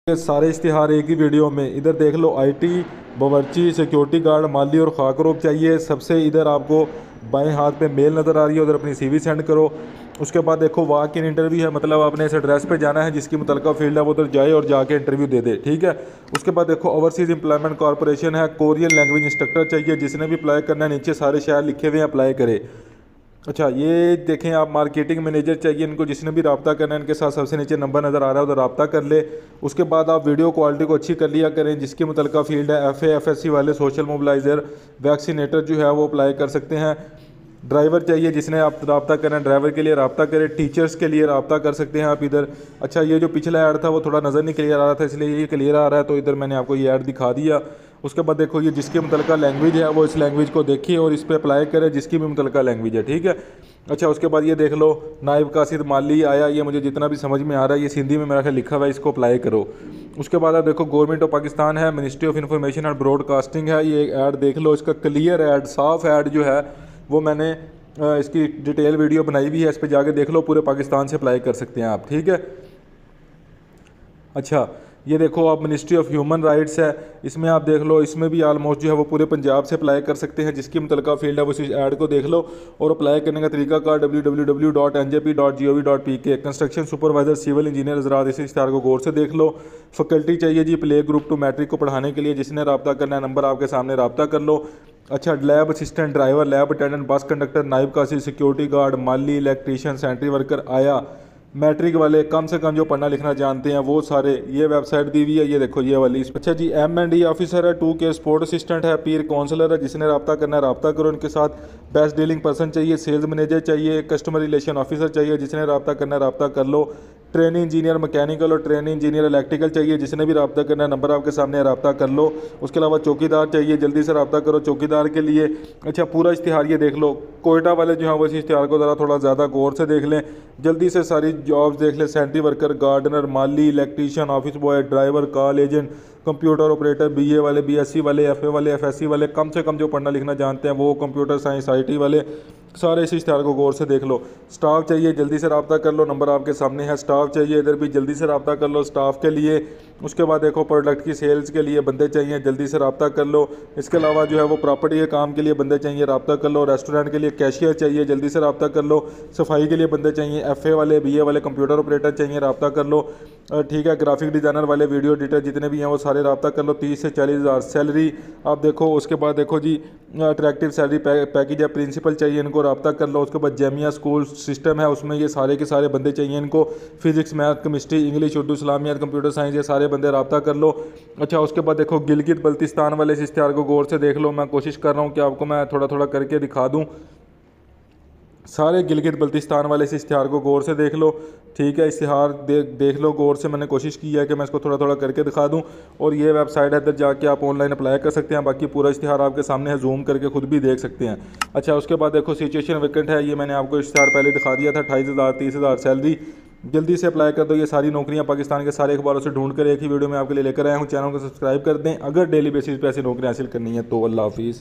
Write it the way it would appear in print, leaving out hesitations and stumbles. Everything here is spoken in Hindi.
ये सारे इश्तिहार एक ही वीडियो में। इधर देख लो, आईटी, बावर्ची, सिक्योरिटी गार्ड, माली और खाकरोब चाहिए। सबसे इधर आपको बाएं हाथ पे मेल नज़र आ रही है, उधर अपनी सीवी सेंड करो। उसके बाद देखो वॉक इन इंटरव्यू है, मतलब आपने इस एड्रेस पे जाना है, जिसकी मुतलका फील्ड है वो उधर जाए और जाके इंटरव्यू दे दे, ठीक है। उसके बाद देखो ओवरसीज़ एम्प्लॉयमेंट कॉर्पोरेशन है, कोरियन लैंग्वेज इंस्ट्रक्टर चाहिए। जिसने भी अप्लाई करना है नीचे सारे शहर लिखे हुए हैं, अप्लाई करे। अच्छा, ये देखें आप, मार्केटिंग मैनेजर चाहिए इनको। जिसने भी रब्ता करना है इनके साथ सबसे नीचे नंबर नज़र आ रहा है, उधर रब्ता कर ले। उसके बाद आप वीडियो क्वालिटी को अच्छी कर लिया करें। जिसकी मुतलका फील्ड है, FA FSC वाले, सोशल मोबिलाइज़र, वैक्सीनेटर जो है वो अप्लाई कर सकते हैं। ड्राइवर चाहिए, जिसने आप रब्ता करना है ड्राइवर के लिए रब्ता करें। टीचर्स के लिए रब्ता कर सकते हैं आप इधर। अच्छा, ये जो पिछला ऐड था वो थोड़ा नज़र नहीं क्लियर आ रहा था, इसलिए ये क्लियर आ रहा है, तो इधर मैंने आपको ये ऐड दिखा दिया। उसके बाद देखो, ये जिसके मुतलका लैंग्वेज है वो इस लैंग्वेज को देखिए और इस पर अप्लाई करे, जिसकी भी मुतलका लैंग्वेज है, ठीक है। अच्छा, उसके बाद ये देख लो, नायब कासिद माली आया, ये मुझे जितना भी समझ में आ रहा है ये सिंधी में मेरा ख्याल लिखा हुआ है, इसको अप्लाई करो। उसके बाद आप देखो, गवर्नमेंट ऑफ पाकिस्तान है, ministry of information and broadcasting है। ये ऐड देख लो, इसका क्लियर ऐड, साफ ऐड जो है वो मैंने इसकी डिटेल वीडियो बनाई हुई है, इस पर जाके देख लो। पूरे पाकिस्तान से अप्लाई कर सकते हैं आप, ठीक है। अच्छा, ये देखो आप, मिनिस्ट्री ऑफ ह्यूमन राइट्स है, इसमें आप देख लो, इसमें भी आलमोस्ट जो है वो पूरे पंजाब से अप्लाई कर सकते हैं। जिसकी मुतलका फील्ड है वो इस ऐड को देख लो। और अप्लाई करने का तरीका कार www.njp.gov.pk। Construction supervisor, civil engineer हज़रात, इस इश्तिहार को गौर से देख लो। फैकल्टी चाहिए जी प्ले ग्रुप टू मैट्रिक को पढ़ाने के लिए। जिसने रब्ता करना है नंबर आपके सामने रब्ता कर लो। अच्छा, lab assistant, driver, lab attendant, bus conductor, नाइब कासिद, सिक्योरिटी गार्ड, माली, इलेक्ट्रीशियन, सेंट्री वर्कर, आया, मैट्रिक वाले, कम से कम जो पढ़ना लिखना जानते हैं वो सारे। ये वेबसाइट दी हुई है, ये देखो ये वाली। अच्छा जी, M&E ऑफिसर है, 2K स्पोर्ट असिस्टेंट है, पीर काउंसलर है। जिसने रब्ता करना है रब्ता करो इनके साथ। बेस्ट डीलिंग पर्सन चाहिए, सेल्स मैनेजर चाहिए, कस्टमर रिलेशन ऑफिसर चाहिए। जिसने रब्ता करना है रब्ता कर लो। ट्रेनिंग इंजीनियर मैकेनिकल और ट्रेनिंग इंजीनियर इलेक्ट्रिकल चाहिए। जिसने भी रब्ता करना है नंबर आपके सामने रब्ता कर लो। उसके अलावा चौकीदार चाहिए, जल्दी से रब्ता करो चौकीदार के लिए। अच्छा, पूरा इश्तिहार ये देख लो। कोयटा वाले जो हैं वो इस इश्तिहार को ज़रा थोड़ा ज़्यादा गौर से देख लें, जल्दी से सारी जॉब्स देख लें। सेंट्री वर्कर, गार्डनर, माली, electrician, office boy, driver, call agent, computer operator, BA वाले, BSc वाले, FA वाले, FSC वाले, कम से कम जो पढ़ना लिखना जानते हैं वो, कंप्यूटर साइंस, IT वाले, सारे इस इश्तिहार को गौर से देख लो। स्टाफ चाहिए, जल्दी से रब्ता कर लो, नंबर आपके सामने है। स्टाफ चाहिए, इधर भी जल्दी से रब्ता कर लो स्टाफ के लिए। उसके बाद देखो, प्रोडक्ट की सेल्स के लिए बंदे चाहिए, जल्दी से रब्ता कर लो। इसके अलावा जो है वो प्रॉपर्टी के काम के लिए बंदे चाहिए, रब्ता कर लो। रेस्टोरेंट के लिए कैशियर चाहिए, जल्दी से रब्ता कर लो। सफाई के लिए बंदे चाहिए, FA वाले, BA वाले, कंप्यूटर ऑपरेटर चाहिए, रब्ता कर लो, ठीक है। ग्राफिक डिज़ाइनर वाले, वीडियो एडिटर जितने भी हैं वो सारे रब्ता कर लो। 30 से 40 हज़ार सैलरी आप देखो। उसके बाद देखो जी, अट्रैक्टिव सैलरी पैकेज है, प्रिंसिपल चाहिए, इनको रब्ता कर लो। उसके बाद जामिया स्कूल सिस्टम है, उसमें ये सारे के सारे बंदे चाहिए इनको। Physics, math, chemistry, English, Urdu, इस्लामियात, कंप्यूटर साइंस, ये सारे बंदे रब्ता कर लो। अच्छा, उसके बाद देखो, गिलगित बल्तिस्तान वाले इस इश्तिहार को गौर से देख लो। मैं कोशिश कर रहा हूँ कि आपको मैं थोड़ा थोड़ा करके दिखा दूँ। सारे गिलगित बल्तिस्तान वाले इस इश्तिहार को गौर से देख लो, ठीक है। इश्तिहार देख लो गौर से। मैंने कोशिश की है कि मैं इसको थोड़ा थोड़ा करके दिखा दूं। और ये वेबसाइट है, इधर जाके आप ऑनलाइन अप्लाई कर सकते हैं। बाकी पूरा इश्तिहार आपके सामने है, जूम करके खुद भी देख सकते हैं। अच्छा, उसके बाद देखो, सिचुएशन वैकेंट है, ये मैंने आपको इश्तिहार पहले दिखा दिया था। 28 हज़ार 30 हज़ार सैलरी, जल्दी से अप्लाई कर दो। ये सारी नौकरियां पाकिस्तान के सारे अखबारों से ढूंढ कर एक ही वीडियो में आपके लिए लेकर आया हूँ। चैनल को सब्सक्राइब कर दें अगर डेली बेसिस पे ऐसी नौकरियां हासिल करनी है तो। अल्लाह हाफिज़।